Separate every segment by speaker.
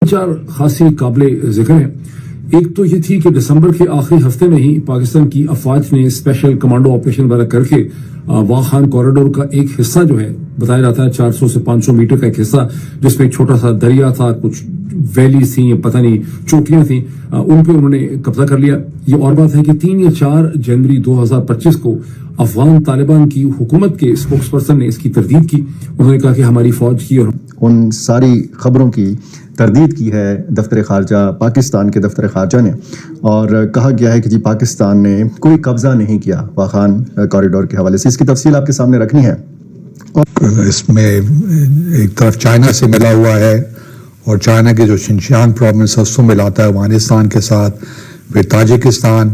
Speaker 1: चार खासी काबिल जिक्र हैं। एक तो ये थी कि दिसंबर के आखिरी हफ्ते में ही पाकिस्तान की अफवाज ने स्पेशल कमांडो ऑपरेशन वगैरह करके वाघ खान कॉरिडोर का एक हिस्सा जो है बताया जाता है 400 से 500 मीटर का एक हिस्सा, जिसमें एक छोटा सा दरिया था, कुछ वैली थी, पता नहीं चोटियां थी, उन पे उन्होंने कब्जा कर लिया। ये और बात है कि 3 या 4 जनवरी 2025 को अफगान तालिबान की हुकूमत के स्पोक्स पर्सन ने इसकी तरदीद की। उन्होंने कहा कि हमारी फौज की और
Speaker 2: उन सारी खबरों की तरदीद की है दफ्तर खारजा पाकिस्तान के दफ्तर खारजा ने, और कहा गया है कि जी पाकिस्तान ने कोई कब्जा नहीं किया वाघ खान कॉरिडोर के हवाले से। इसकी तफसील आपके सामने रखनी है।
Speaker 3: इसमें एक तरफ चाइना से मिला हुआ है और चाइना के जो शिनजियांग प्रोविंस है उसको मिलाता है अफगानिस्तान के साथ, फिर ताजिकिस्तान,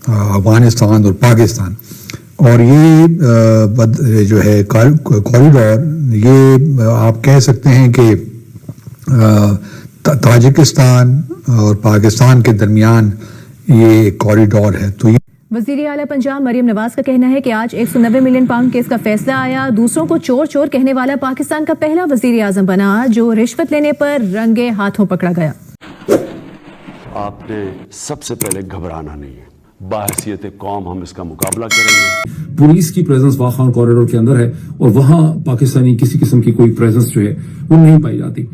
Speaker 3: अफगानिस्तान और पाकिस्तान। और ये जो है कॉरिडोर, ये आप कह सकते हैं कि ताजिकिस्तान और पाकिस्तान के दरमियान ये कॉरिडोर है। तो ये
Speaker 4: वज़ीर आला पंजाब मरियम नवाज का कहना है कि आज 190 मिलियन पाउंड केस का फैसला आया। दूसरों को चोर चोर कहने वाला पाकिस्तान का पहला वज़ीर आज़म बना जो रिश्वत लेने पर रंगे हाथों पकड़ा गया।
Speaker 5: आपने सबसे पहले घबराना नहीं है, बाहसियत कौम हम इसका मुकाबला करेंगे।
Speaker 1: पुलिस की प्रेजेंस वाघ खान कॉरिडोर के अंदर है और वहां पाकिस्तानी किसी किस्म की कोई प्रेजेंस जो है वो नहीं पाई जाती।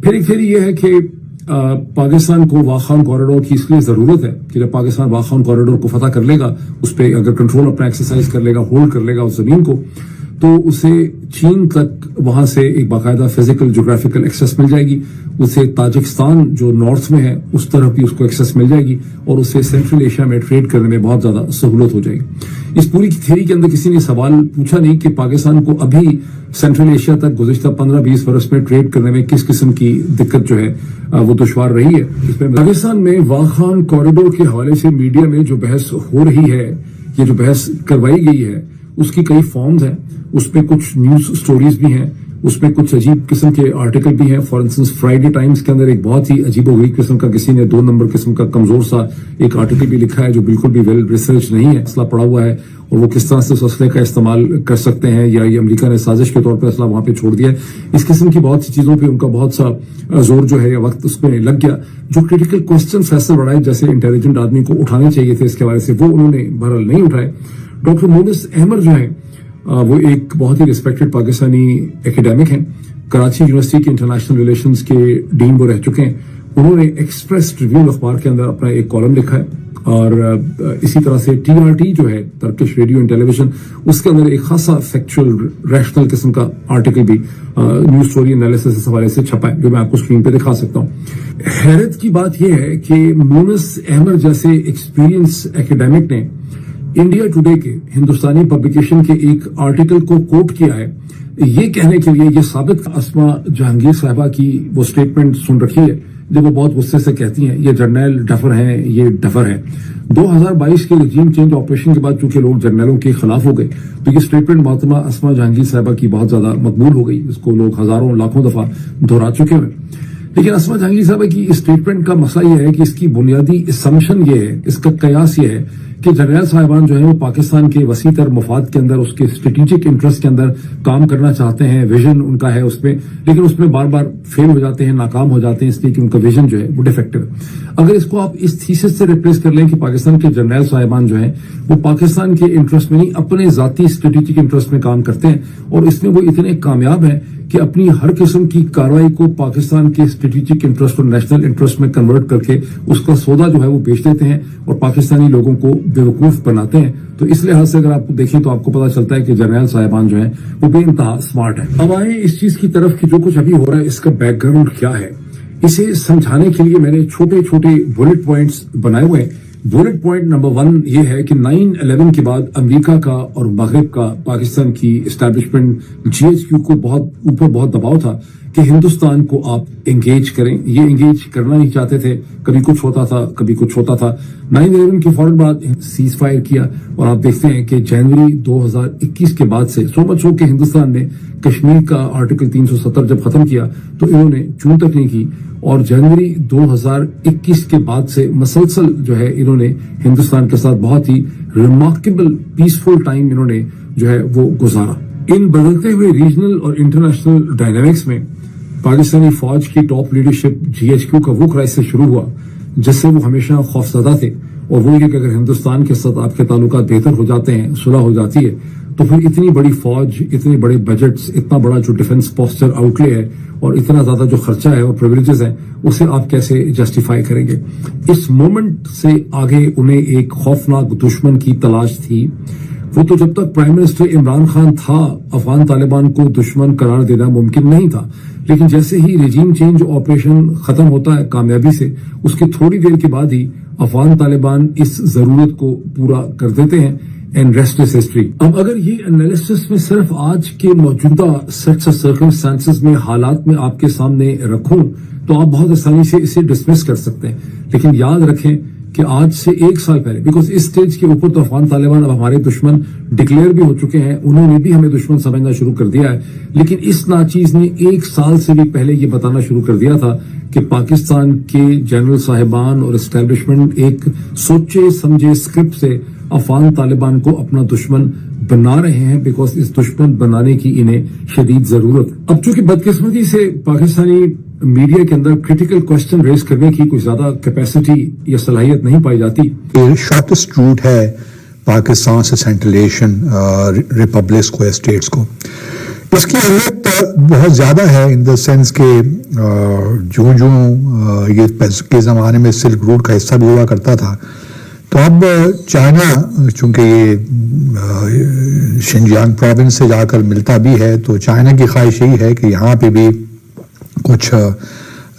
Speaker 1: फिर ये है कि पाकिस्तान को वाघ खान कॉरिडोर की इसलिए जरूरत है कि जब पाकिस्तान वाघ खान कॉरिडोर को फतह कर लेगा, उस पर अगर कंट्रोल अपना एक्सरसाइज कर लेगा, होल्ड कर लेगा उस जमीन को, तो उसे चीन तक वहां से एक बाकायदा फिजिकल जोग्राफिकल एक्सेस मिल जाएगी। उसे ताजिकिस्तान जो नॉर्थ में है उस तरफ भी उसको एक्सेस मिल जाएगी और उससे सेंट्रल एशिया में ट्रेड करने में बहुत ज्यादा सहूलत हो जाएगी। इस पूरी थ्योरी के अंदर किसी ने सवाल पूछा नहीं कि पाकिस्तान को अभी सेंट्रल एशिया तक गुज़िश्ता 15-20 वर्ष में ट्रेड करने में किस किस्म की दिक्कत जो है वो दुश्वार रही है। इसमें पाकिस्तान में वाघ खान कॉरिडोर के हवाले से मीडिया में जो बहस हो रही है, ये जो बहस करवाई गई है, उसकी कई फॉर्म्स हैं। उसमें कुछ न्यूज स्टोरीज भी हैं, उसमें कुछ अजीब किस्म के आर्टिकल भी हैं। फॉर इंस्टेंस फ्राइडे टाइम्स के अंदर एक बहुत ही अजीबोगरीब किस्म का किसी ने 2 नंबर किस्म का कमजोर सा एक आर्टिकल भी लिखा है जो बिल्कुल भी वेल रिसर्च नहीं है। असला पड़ा हुआ है और वो किस तरह से उस असले का इस्तेमाल कर सकते हैं, या ये अमेरिका ने साजिश के तौर पर असला वहां पे छोड़ दिया है। इस किस्म की बहुत सी चीजों पे उनका बहुत सा जोर जो है या वक्त उसमें लग गया। जो क्रिटिकल क्वेश्चन फैसल बढ़ाए जैसे इंटेलिजेंट आदमी को उठाने चाहिए थे इसके हवाले से, वो उन्होंने बहरहाल नहीं उठाए। डॉक्टर मोनिस अहमद जो है वो एक बहुत ही रिस्पेक्टेड पाकिस्तानी एकेडमिक हैं, कराची यूनिवर्सिटी के इंटरनेशनल रिलेशंस के डीन वो रह चुके हैं। उन्होंने एक्सप्रेस ट्रिब्यून अखबार के अंदर अपना एक कॉलम लिखा है और इसी तरह से TRT जो है टर्किश रेडियो एंड टेलीविजन, उसके अंदर एक खासा फैक्चुअल रैशनल किस्म का आर्टिकल भी न्यूज स्टोरी एनालिसिस इस हवाले से छपा है जो मैं आपको स्क्रीन पे दिखा सकता हूँ। हैरत की बात यह है कि मोनिस अहमद जैसे एक्सपीरियंस एकेडमिक ने इंडिया टुडे के हिंदुस्तानी पब्लिकेशन के एक आर्टिकल को कोट किया है ये कहने के लिए, ये साबित अस्मा जहांगीर साहबा की वो स्टेटमेंट सुन रखी है जब वो बहुत गुस्से से कहती हैं ये जर्नल डफर हैं, ये डफर हैं। 2022 के रिजीम चेंज ऑपरेशन के बाद चूंकि लोग जर्नलों के खिलाफ हो गए तो ये स्टेटमेंट मोहतरमा अस्मा जहांगीर साहबा की बहुत ज्यादा मकबूल हो गई। इसको लोग हजारों लाखों दफा दोहरा चुके हैं। लेकिन अस्मा जहांगीर साहबा की इस स्टेटमेंट का मसला यह है कि इसकी बुनियादी असम्पशन ये है, इसका कयास ये है कि जर्नल साहिबान जो है वो पाकिस्तान के वसी तर मफाद के अंदर, उसके स्ट्रेटेजिक इंटरेस्ट के अंदर काम करना चाहते हैं। विजन उनका है उसमें, लेकिन उसमें बार बार फेल हो जाते हैं, नाकाम हो जाते हैं, इसलिए कि उनका विजन जो है वो डिफेक्टिव है। अगर इसको आप इस थीसिस से रिप्लेस कर लें कि पाकिस्तान के जर्नल साहिबान जो है वो पाकिस्तान के इंटरेस्ट में नहीं अपने जाती स्ट्रेटेजिक इंटरेस्ट में काम करते हैं और इसमें वो इतने कामयाब हैं कि अपनी हर किस्म की कार्रवाई को पाकिस्तान के स्ट्रेटेजिक इंटरेस्ट और नेशनल इंटरेस्ट में कन्वर्ट करके उसका सौदा जो है वो बेच देते हैं और पाकिस्तानी लोगों को बेवकूफ बनाते हैं। तो इस लिहाज से अगर आप देखें तो आपको पता चलता है कि जर्नल साहिबान जो है वो बेइंतहा स्मार्ट है। अब आए इस चीज की तरफ कि जो कुछ अभी हो रहा है इसका बैकग्राउंड क्या है। इसे समझाने के लिए मैंने छोटे छोटे बुलेट पॉइंट्स बनाए हुए हैं। बुलेट पॉइंट नंबर 1 ये है कि 9/11 के बाद अमेरिका का और मगरिब का पाकिस्तान की एस्टैब्लिशमेंट GHQ को बहुत दबाव था कि हिंदुस्तान को आप एंगेज करें। ये एंगेज करना नहीं चाहते थे, कभी कुछ होता था कभी कुछ होता था। 9/11 के फौरन बाद सीज फायर किया और आप देखते हैं कि जनवरी 2021 के बाद से सो मच हो कि हिंदुस्तान ने कश्मीर का आर्टिकल 370 जब खत्म किया तो इन्होंने चूं तक नहीं की और जनवरी 2021 के बाद से मसलसल जो है इन्होंने हिंदुस्तान के साथ बहुत ही रिमार्केबल पीसफुल टाइम इन्होंने जो है वो गुजारा। इन बदलते हुए रीजनल और इंटरनेशनल डायनामिक्स में पाकिस्तानी फौज की टॉप लीडरशिप GHQ का वो क्राइसिस शुरू हुआ जिससे वो हमेशा खौफजदा थे, और वो ये कि अगर हिंदुस्तान के साथ आपके ताल्लुकात बेहतर हो जाते हैं, सुलह हो जाती है, तो फिर इतनी बड़ी फौज, इतने बड़े बजट्स, इतना बड़ा जो डिफेंस पोस्चर आउटले है और इतना ज्यादा जो खर्चा है और प्रिविलेजेस है, उसे आप कैसे जस्टिफाई करेंगे। इस मोमेंट से आगे उन्हें एक खौफनाक दुश्मन की तलाश थी। वो तो जब तक प्राइम मिनिस्टर इमरान खान था, अफगान तालिबान को दुश्मन करार देना मुमकिन नहीं था, लेकिन जैसे ही रेजिम चेंज ऑपरेशन खत्म होता है कामयाबी से, उसकी थोड़ी देर के बाद ही अफगान तालिबान इस जरूरत को पूरा कर देते हैं। And rest is history. अब अगर ये एनालिसिस में सिर्फ आज के मौजूदा सेट्स ऑफ सर्कमस्टेंसेस में, हालात में आपके सामने रखूं, तो आप बहुत आसानी से इसे डिसमिस कर सकते हैं, लेकिन याद रखें कि आज से 1 साल पहले, बिकॉज इस स्टेज के ऊपर तो अफगान तालिबान अब हमारे दुश्मन डिक्लेयर भी हो चुके हैं, उन्होंने भी हमें दुश्मन समझना शुरू कर दिया है, लेकिन इस नाचीज ने 1 साल से भी पहले ये बताना शुरू कर दिया था कि पाकिस्तान के जनरल साहिबान और एस्टेब्लिशमेंट एक सोचे समझे स्क्रिप्ट से अफगान तालिबान को अपना दुश्मन बना रहे हैं, बिकॉज इस दुश्मन बनाने की इन्हें शदीद जरूरत। अब चूंकि बदकिस्मती से पाकिस्तानी मीडिया के अंदर क्रिटिकल क्वेश्चन रेज करने की कोई ज्यादा कैपेसिटी या सलाहियत नहीं पाई जाती।
Speaker 3: ये शॉर्टेस्ट रूट है पाकिस्तान से सेंट्रल एशियन रिपब्लिक्स को या स्टेट्स को। इसकी अहमियत बहुत ज़्यादा है इन द सेंस के जो ये के ज़माने में सिल्क रूट का हिस्सा भी हुआ करता था, तो अब चाइना चूंकि ये शिनजियांग प्रोविंस से जाकर मिलता भी है, तो चाइना की ख्वाहिश यही है कि यहाँ पे भी कुछ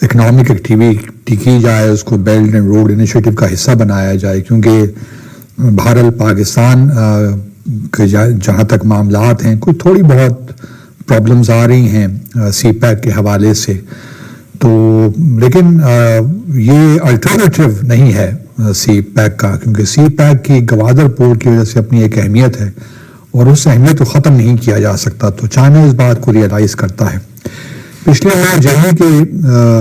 Speaker 3: इकोनॉमिक एक्टिविटी की जाए, उसको बेल्ट एंड रोड इनिशिएटिव का हिस्सा बनाया जाए, क्योंकि भारत पाकिस्तान के जहाँ तक मामलात हैं, कोई थोड़ी बहुत प्रॉब्लम्स आ रही हैं CPEC के हवाले से, तो लेकिन ये अल्टरनेटिव नहीं है CPEC का, क्योंकि CPEC की गवादर पोर्ट की वजह से अपनी एक अहमियत है और उस अहमियत को ख़त्म नहीं किया जा सकता। तो चाइना इस बात को रियलाइज़ करता है। पिछले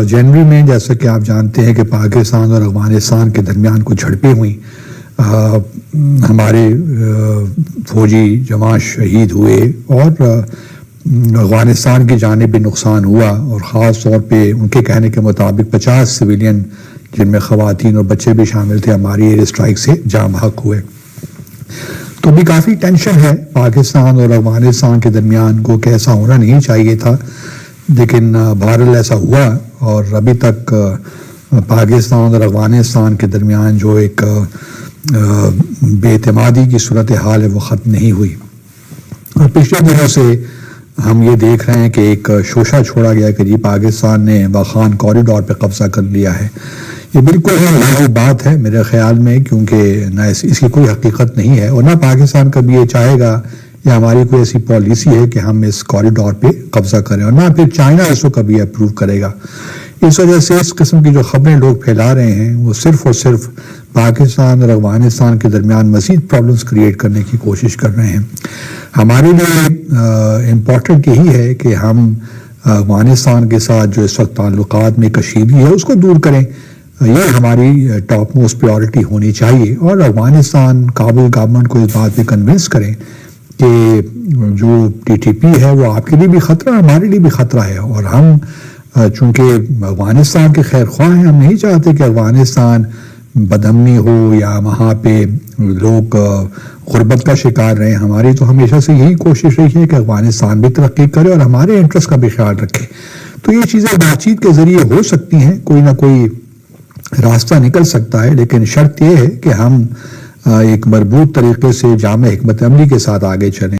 Speaker 3: जनवरी में जैसा कि आप जानते हैं कि पाकिस्तान और अफगानिस्तान के दरमियान कुछ झड़पें हुई, हमारे फौजी जवान शहीद हुए और अफगानिस्तान की जानिब भी नुकसान हुआ, और ख़ास तौर पे उनके कहने के मुताबिक 50 सिविलियन जिनमें ख़वातीन और बच्चे भी शामिल थे हमारी एयर स्ट्राइक से जाँ बहक हुए। तो भी काफ़ी टेंशन है पाकिस्तान और अफगानिस्तान के दरमियान, को कैसा होना नहीं चाहिए था, लेकिन बहरहाल ऐसा हुआ, और अभी तक पाकिस्तान और अफगानिस्तान के दरमियान जो एक बेएतमादी की सूरत हाल है वो ख़त्म नहीं हुई। और पिछले दिनों से हम ये देख रहे हैं कि एक शोशा छोड़ा गया कि जी पाकिस्तान ने वाखान कॉरिडोर पे कब्जा कर लिया है। ये बिल्कुल ही बात है मेरे ख्याल में, क्योंकि ना इसकी कोई हकीकत नहीं है, और ना पाकिस्तान कभी ये चाहेगा या हमारी कोई ऐसी पॉलिसी है कि हम इस कॉरिडोर पे कब्जा करें, और ना फिर चाइना इसको कभी अप्रूव करेगा। इस वजह से इस किस्म की जो खबरें लोग फैला रहे हैं वो सिर्फ और सिर्फ पाकिस्तान और अफगानिस्तान के दरमियान मज़ीद प्रॉब्लम्स क्रिएट करने की कोशिश कर रहे हैं। हमारे लिए इम्पॉर्टेंट यही है कि हम अफगानिस्तान के साथ जो इस वक्त ताल्लुकात में कशीदगी है उसको दूर करें, यह हमारी टॉप मोस्ट प्रायोरिटी होनी चाहिए, और अफगानिस्तान काबुल गवर्नमेंट को इस बात पे कन्विंस करें कि जो TTP है वो आपके लिए भी ख़तरा, हमारे लिए भी ख़तरा है, और हम चूँकि अफगानिस्तान के खैर ख्वाह हैं, हम नहीं चाहते कि अफगानिस्तान बदअमनी हो या वहाँ पे लोग गुर्बत का शिकार रहे। हमारी तो हमेशा से यही कोशिश रही है कि अफगानिस्तान भी तरक्की करे और हमारे इंटरेस्ट का भी ख्याल रखे। तो ये चीज़ें बातचीत के ज़रिए हो सकती हैं, कोई ना कोई रास्ता निकल सकता है, लेकिन शर्त यह है कि हम एक मजबूत तरीके से जामे हिकमत अमली के साथ आगे चलें।